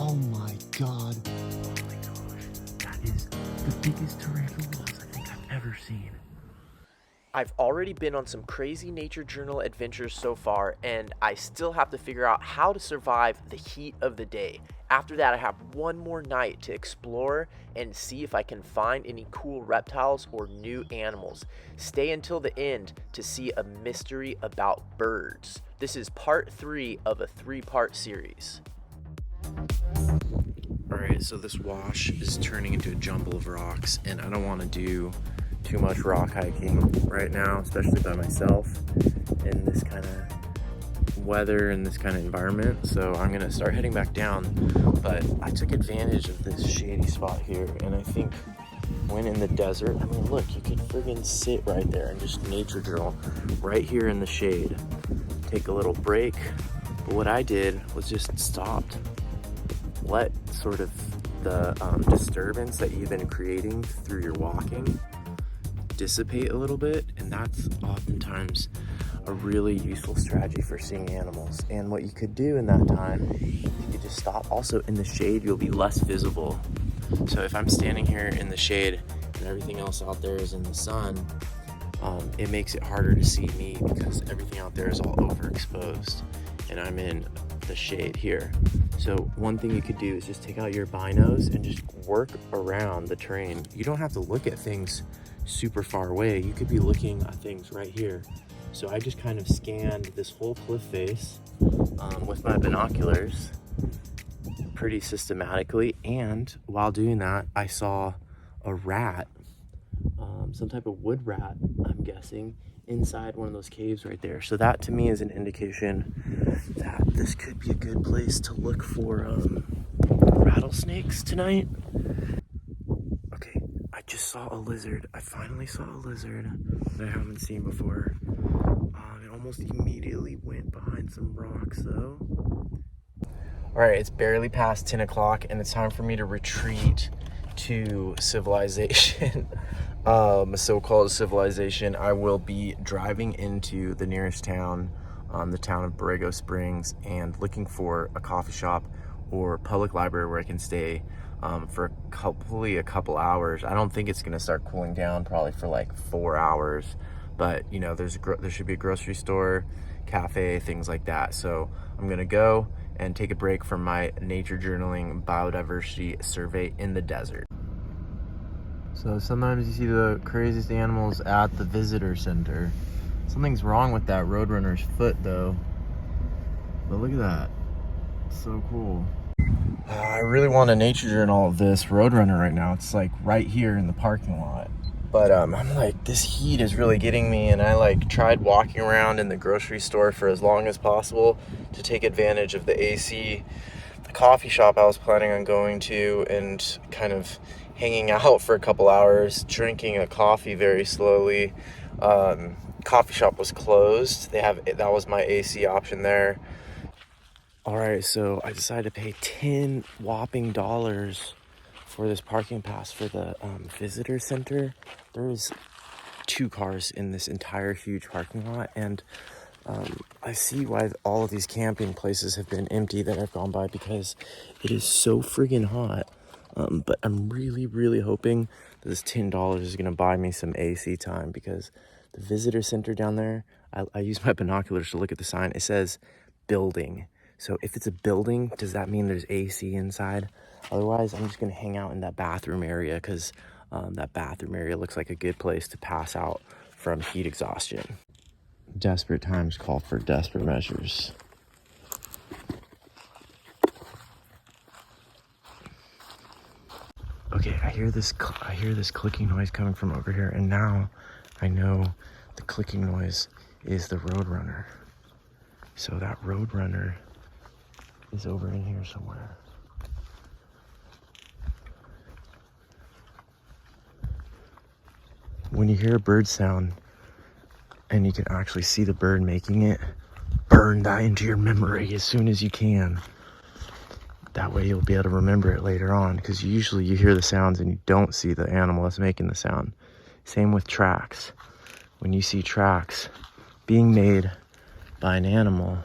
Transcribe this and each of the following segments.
Oh my god. Oh my gosh. That is the biggest tarantula I think I've ever seen. I've already been on some crazy nature journal adventures so far, and I still have to figure out how to survive the heat of the day. After that, I have one more night to explore and see if I can find any cool reptiles or new animals. Stay until the end to see a mystery about birds. This is part 3 of a 3-part series. Alright, so this wash is turning into a jumble of rocks, and I don't want to do too much rock hiking right now, especially by myself in this kind of weather and this kind of environment. So I'm gonna start heading back down, but I took advantage of this shady spot here, and I think when in the desert, I mean, look, you could friggin' sit right there and just nature journal right here in the shade, take a little break. But what I did was just stopped, let sort of the disturbance that you've been creating through your walking dissipate a little bit, and that's oftentimes a really useful strategy for seeing animals. And what you could do in that time, you could just stop. Also in the shade, you'll be less visible. So if I'm standing here in the shade and everything else out there is in the sun, it makes it harder to see me because everything out there is all overexposed and I'm in the shade here. So one thing you could do is just take out your binos and just work around the terrain. You don't have to look at things super far away. You could be looking at things right here. So I just kind of scanned this whole cliff face with my binoculars pretty systematically, and while doing that I saw a rat, some type of wood rat, I'm guessing, inside one of those caves right there. So that to me is an indication that this could be a good place to look for rattlesnakes tonight. Okay, I just saw a lizard. I finally saw a lizard that I haven't seen before. It almost immediately went behind some rocks though. All right, it's barely past 10 o'clock and it's time for me to retreat to civilization. So-called civilization. I will be driving into the nearest town, the town of Borrego Springs, and looking for a coffee shop or public library where I can stay for hopefully a couple hours. I don't think it's gonna start cooling down probably for like 4 hours, but you know, there should be a grocery store, cafe, things like that. So I'm gonna go and take a break from my nature journaling biodiversity survey in the desert. So sometimes you see the craziest animals at the visitor center. Something's wrong with that roadrunner's foot though. But look at that, it's so cool. I really want to nature journal this roadrunner right now. It's like right here in the parking lot. But I'm like, this heat is really getting me, and I like tried walking around in the grocery store for as long as possible to take advantage of the AC. The coffee shop I was planning on going to and kind of hanging out for a couple hours, drinking a coffee very slowly. Coffee shop was closed. That was my AC option there. All right, so I decided to pay $10 whopping for this parking pass for the visitor center. There's 2 cars in this entire huge parking lot, and I see why all of these camping places have been empty that I've gone by, because it is so friggin' hot. But I'm really hoping that this $10 is gonna buy me some AC time, because the visitor center down there, I use my binoculars to look at the sign. It says building. So if it's a building, does that mean there's AC inside? Otherwise, I'm just gonna hang out in that bathroom area, because that bathroom area looks like a good place to pass out from heat exhaustion. Desperate times call for desperate measures. Okay, I hear this clicking noise coming from over here, and now I know the clicking noise is the roadrunner. So that roadrunner is over in here somewhere. When you hear a bird sound and you can actually see the bird making it, burn that into your memory as soon as you can. That way you'll be able to remember it later on, because usually you hear the sounds and you don't see the animal that's making the sound. Same with tracks. When you see tracks being made by an animal,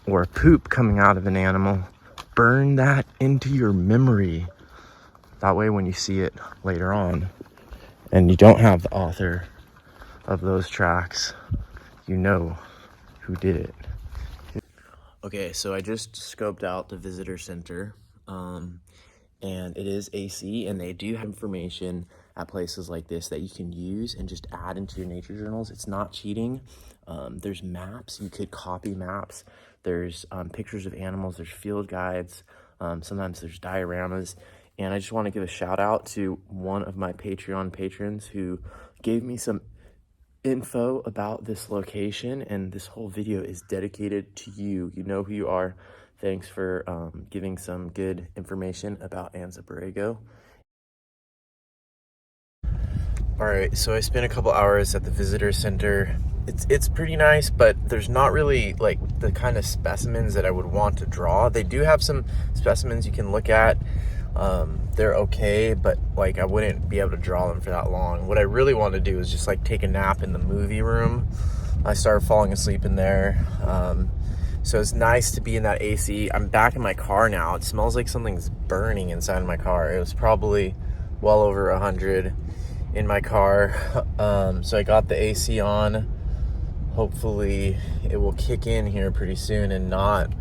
or a poop coming out of an animal, burn that into your memory. That way when you see it later on and you don't have the author of those tracks, you know who did it. Okay, so I just scoped out the visitor center, and it is AC, and they do have information at places like this that you can use and just add into your nature journals. It's not cheating. There's maps. You could copy maps. There's pictures of animals. There's field guides. Sometimes there's dioramas. And I just want to give a shout out to one of my Patreon patrons who gave me some info about this location, and this whole video is dedicated to you. You know who you are. Thanks for giving some good information about Anza Borrego. All right, so I spent a couple hours at the visitor center. It's pretty nice, but there's not really like the kind of specimens that I would want to draw. They do have some specimens you can look at. They're okay, but like I wouldn't be able to draw them for that long. What I really want to do is just like take a nap in the movie room. I started falling asleep in there. So it's nice to be in that AC. I'm back in my car now. It smells like something's burning inside of my car. It was probably well over 100 in my car. So I got the AC on. Hopefully it will kick in here pretty soon and not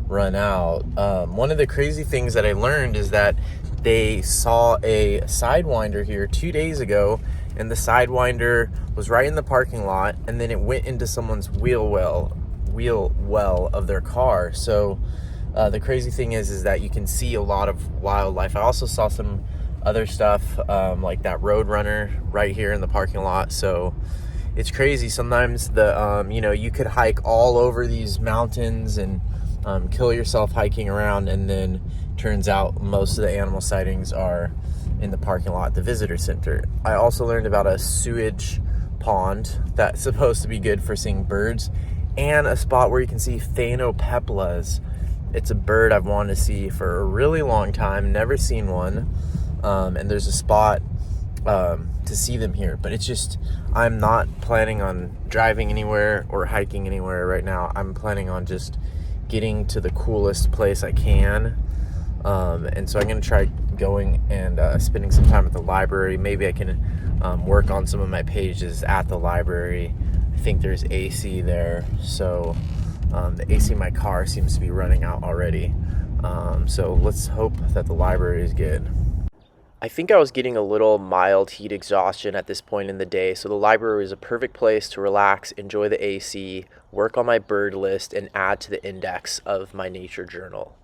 run out. One of the crazy things that I learned is that they saw a sidewinder here 2 days ago, and the sidewinder was right in the parking lot, and then it went into someone's wheel well of their car. So the crazy thing is that you can see a lot of wildlife. I also saw some other stuff like that roadrunner right here in the parking lot. So it's crazy. Sometimes the you could hike all over these mountains and kill yourself hiking around, and then turns out most of the animal sightings are in the parking lot at the visitor center. I also learned about a sewage pond that's supposed to be good for seeing birds, and a spot where you can see phainopeplas. It's a bird I've wanted to see for a really long time, never seen one, and there's a spot to see them here, but it's just, I'm not planning on driving anywhere or hiking anywhere right now. I'm planning on just getting to the coolest place I can, and so I'm going to try going and spending some time at the library. Maybe I can work on some of my pages at the library. I think there's AC there, so the AC in my car seems to be running out already, so let's hope that the library is good. I think I was getting a little mild heat exhaustion at this point in the day, so the library is a perfect place to relax, enjoy the AC, work on my bird list, and add to the index of my nature journal.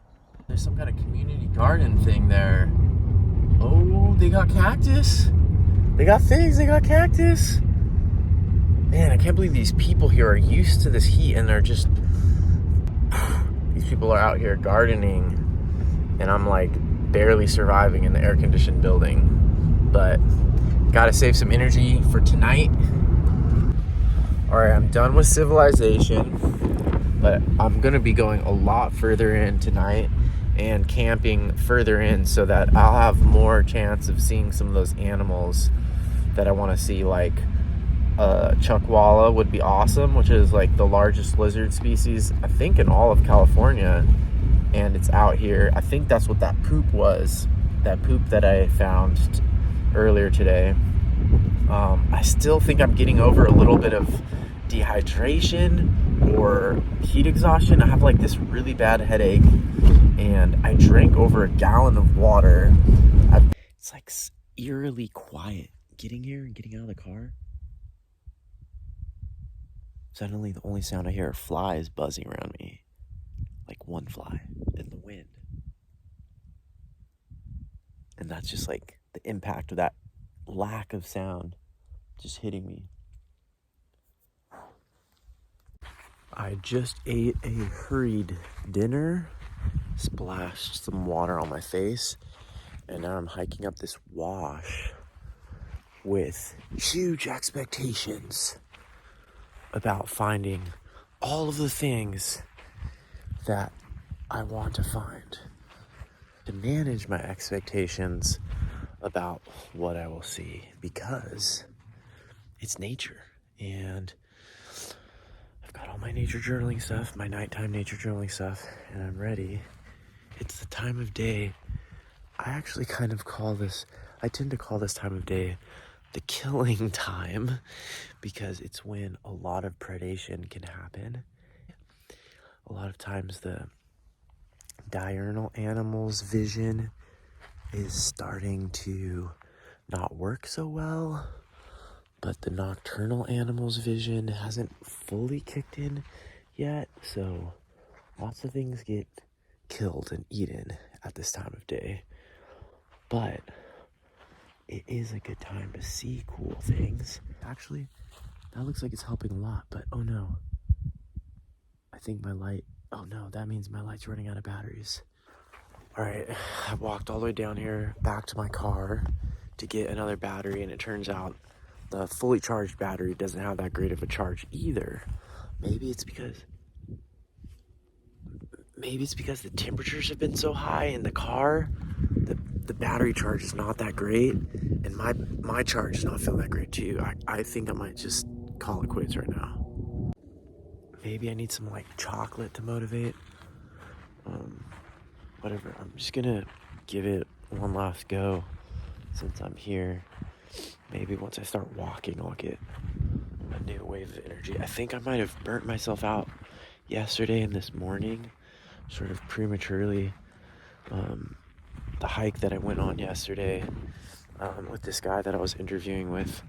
There's some kind of community garden thing there. Oh, they got cactus. They got figs, they got cactus. Man, I can't believe these people here are used to this heat, and they're just... These people are out here gardening, and I'm like barely surviving in the air-conditioned building, but gotta save some energy for tonight. All right, I'm done with civilization, but I'm gonna be going a lot further in tonight and camping further in so that I'll have more chance of seeing some of those animals that I want to see. Like chuckwalla would be awesome, which is like the largest lizard species I think in all of California, and it's out here. I think that's what that poop was, that poop that I found earlier today. I still think I'm getting over a little bit of dehydration or heat exhaustion. I have like this really bad headache, and I drank over a gallon of water. It's like eerily quiet getting here and getting out of the car. Suddenly the only sound I hear are flies buzzing around me. Like one fly in the wind. And that's just like the impact of that lack of sound just hitting me. I just ate a hurried dinner, splashed some water on my face, and now I'm hiking up this wash with huge expectations about finding all of the things that I want to find, to manage my expectations about what I will see, because it's nature, and I've got all my nature journaling stuff, my nighttime nature journaling stuff, and I'm ready It's the time of day. I actually kind of I tend to call this time of day the killing time because it's when a lot of predation can happen. A lot of times the diurnal animal's vision is starting to not work so well, but the nocturnal animal's vision hasn't fully kicked in yet, so lots of things get killed and eaten at this time of day. But it is a good time to see cool things. Actually, that looks like it's helping a lot, but oh no. I think that means my light's running out of batteries. All right, I walked all the way down here back to my car to get another battery, and it turns out the fully charged battery doesn't have that great of a charge either. Maybe it's because the temperatures have been so high in the car. The battery charge is not that great, and my charge does not feel that great too. I think I might just call it quits right now. Maybe I need some like chocolate to motivate. Whatever, I'm just gonna give it one last go since I'm here. Maybe once I start walking, I'll get a new wave of energy. I think I might have burnt myself out yesterday and this morning, sort of prematurely. The hike that I went on yesterday with this guy that I was interviewing with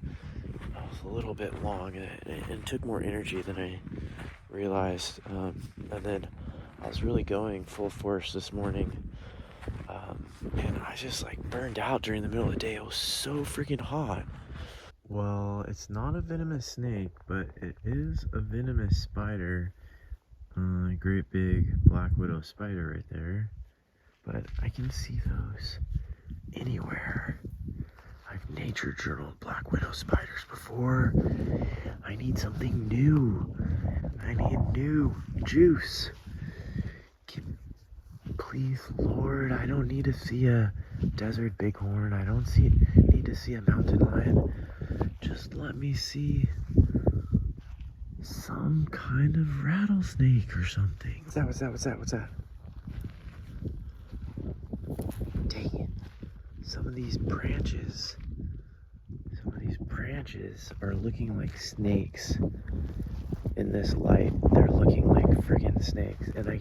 was a little bit long and took more energy than I realized. And then I was really going full force this morning. And I just like burned out during the middle of the day. It was so freaking hot. Well, it's not a venomous snake, but it is a venomous spider. Great big black widow spider right there. But I can see those anywhere. I've nature journaled black widow spiders before. I need something new. I need new juice. Please, Lord, I don't need to see a desert bighorn. I don't need to see a mountain lion. Just let me see some kind of rattlesnake or something. What's that? Dang it. Some of these branches are looking like snakes in this light. They're looking like friggin' snakes. And I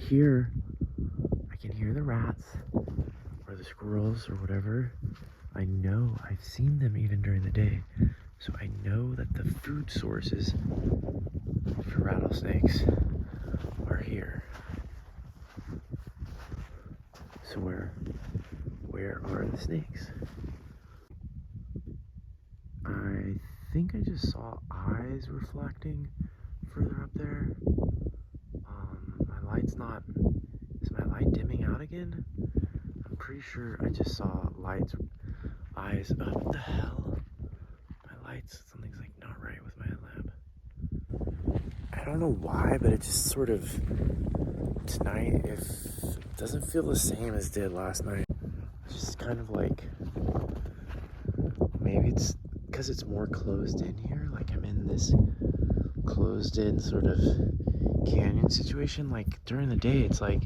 can hear the rats or the squirrels or whatever. I know I've seen them even during the day. So I know that the food sources for rattlesnakes are here. So where are the snakes? I think I just saw eyes reflecting further up there. Is my light dimming out again? I'm pretty sure I just saw eyes. Oh, what the hell? Something's like not right with my lamp. I don't know why, but it just sort of, tonight, it doesn't feel the same as it did last night. It's just kind of like, maybe it's because it's more closed in here. Like I'm in this closed in sort of canyon situation. Like during the day, it's like,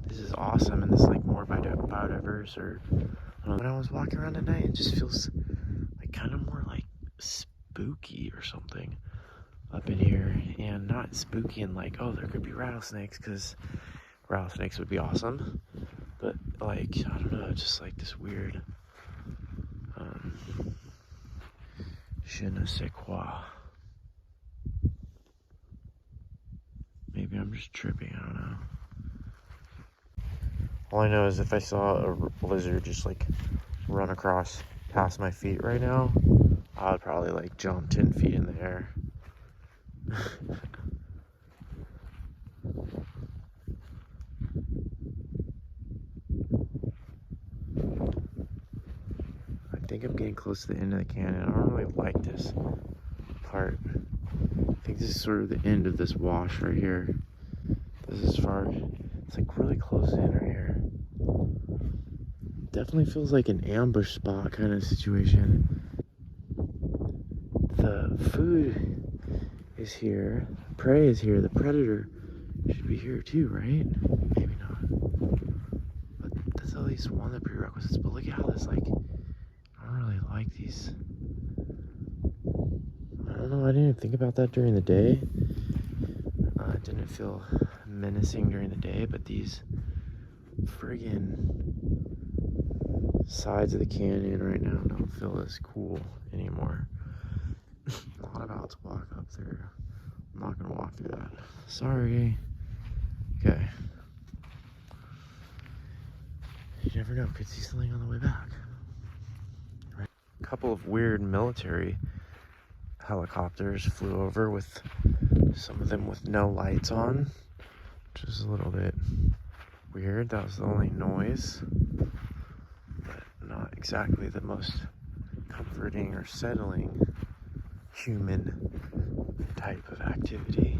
this is awesome and this is like more biodiverse, or when I was walking around at night, it just feels like kind of more like spooky or something up in here, and not spooky and like, oh, there could be rattlesnakes, because rattlesnakes would be awesome, but like, I don't know, just like this weird je ne sais quoi. Maybe I'm just tripping, I don't know. All I know is if I saw a lizard just like run across past my feet right now, I would probably like jump 10 feet in the air. I think I'm getting close to the end of the canyon. I don't really like this part. I think this is sort of the end of this wash right here. This is far. It's like really close in right here. Definitely feels like an ambush spot kind of situation. The food is here. Prey is here. The predator should be here too, right? Maybe not. least one of the prerequisites, but look at how this, like, I don't really like these. I don't know, I didn't even think about that during the day. It didn't feel menacing during the day, but these friggin' sides of the canyon right now don't feel as cool anymore. Not about to walk up there. I'm not gonna walk through that. Sorry. Okay. You never know, could see something on the way back. Right. A couple of weird military helicopters flew over with some of them with no lights on, which is a little bit weird. That was the only noise, but not exactly the most comforting or settling human type of activity.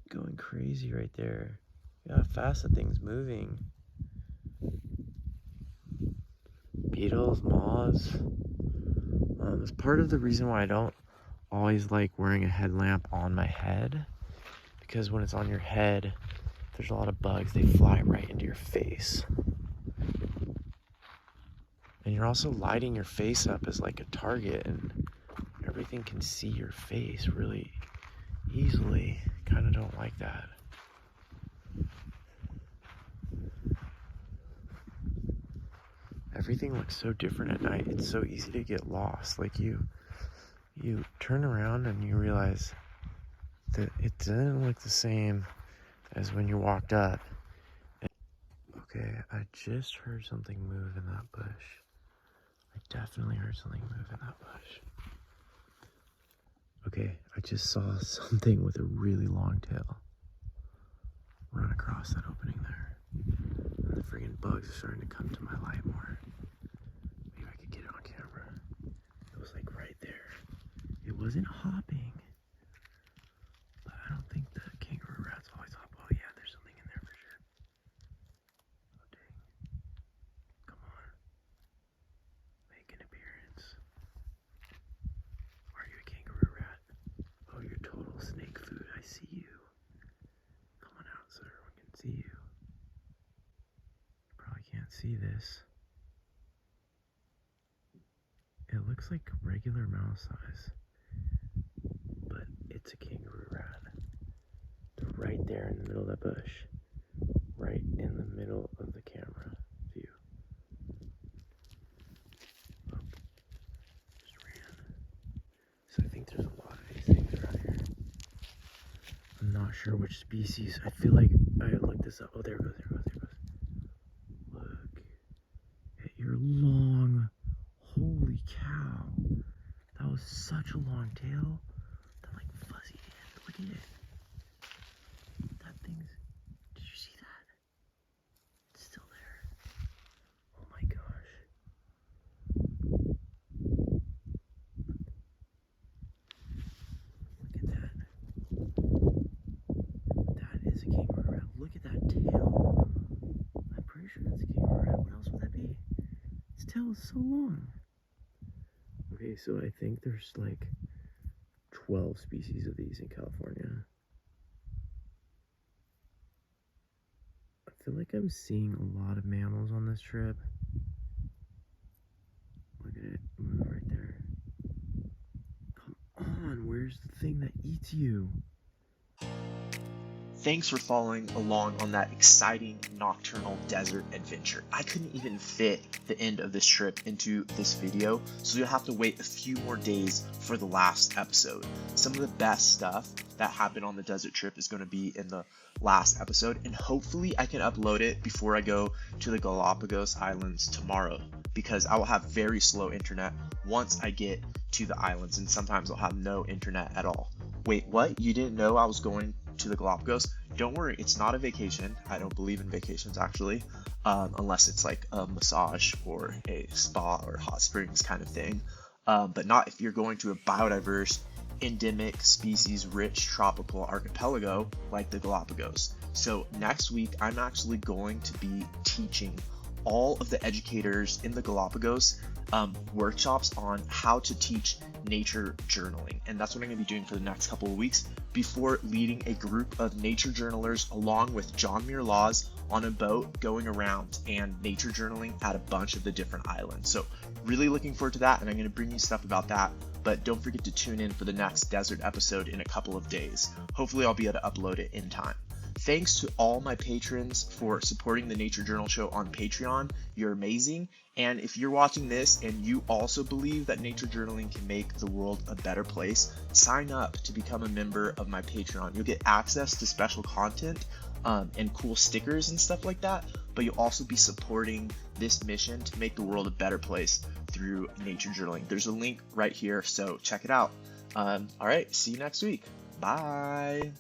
Going crazy right there. Look how fast the thing's moving. Beetles, moths. It's part of the reason why I don't always like wearing a headlamp on my head, because when it's on your head, there's a lot of bugs. They fly right into your face. And you're also lighting your face up as like a target, and everything can see your face really easily. Kind of don't like that. Everything looks so different at night. It's so easy to get lost. Like you turn around and you realize that it doesn't look the same as when you walked up. Okay, I just heard something move in that bush. I definitely heard something move in that bush. Okay, I just saw something with a really long tail run across that opening there. And the friggin' bugs are starting to come to my light more. Maybe I could get it on camera. It was like right there. It wasn't hopping. But I don't think the kangaroo rats always hop. Oh yeah, there's something in there for sure. Oh dang. Come on. Make an appearance. Are you a kangaroo rat? Oh, you're total snake food. I see you. Come on out so everyone can see you. Probably can't see this. It looks like regular mouse size, but it's a kangaroo rat. They're right there in the middle of that bush, right in the middle of the camera view. Oh, just ran. So I think there's a lot of these things around here. I'm not sure which species. I feel like I gotta look this up. Oh, there it goes, there it goes, there it goes. Look at your long, holy cow. That was such a long tail. That like fuzzy end. Look at it. That thing's, did you see that? It's still there. Oh my gosh. Look at that. That is a kangaroo rat. Look at that tail. I'm pretty sure that's a kangaroo rat. What else would that be? Its tail is so long. Okay, so I think there's like 12 species of these in California. I feel like I'm seeing a lot of mammals on this trip. Look at it move right there. Come on, where's the thing that eats you? Thanks for following along on that exciting nocturnal desert adventure. I couldn't even fit the end of this trip into this video, so you'll have to wait a few more days for the last episode. Some of the best stuff that happened on the desert trip is going to be in the last episode, and hopefully I can upload it before I go to the Galapagos Islands tomorrow, because I will have very slow internet once I get to the islands, and sometimes I'll have no internet at all. Wait, what? You didn't know I was going to the Galapagos? Don't worry, it's not a vacation. I don't believe in vacations actually, unless it's like a massage or a spa or hot springs kind of thing, but not if you're going to a biodiverse, endemic, species rich tropical archipelago like the Galapagos. So next week I'm actually going to be teaching all of the educators in the Galapagos workshops on how to teach nature journaling. And that's what I'm going to be doing for the next couple of weeks before leading a group of nature journalers along with John Muir Laws on a boat going around and nature journaling at a bunch of the different islands. So really looking forward to that, and I'm going to bring you stuff about that. But don't forget to tune in for the next desert episode in a couple of days. Hopefully I'll be able to upload it in time. Thanks to all my patrons for supporting the Nature Journal Show on Patreon. You're amazing. And if you're watching this and you also believe that nature journaling can make the world a better place, sign up to become a member of my Patreon. You'll get access to special content and cool stickers and stuff like that, but you'll also be supporting this mission to make the world a better place through nature journaling. There's a link right here, so check it out. All right, see you next week. Bye.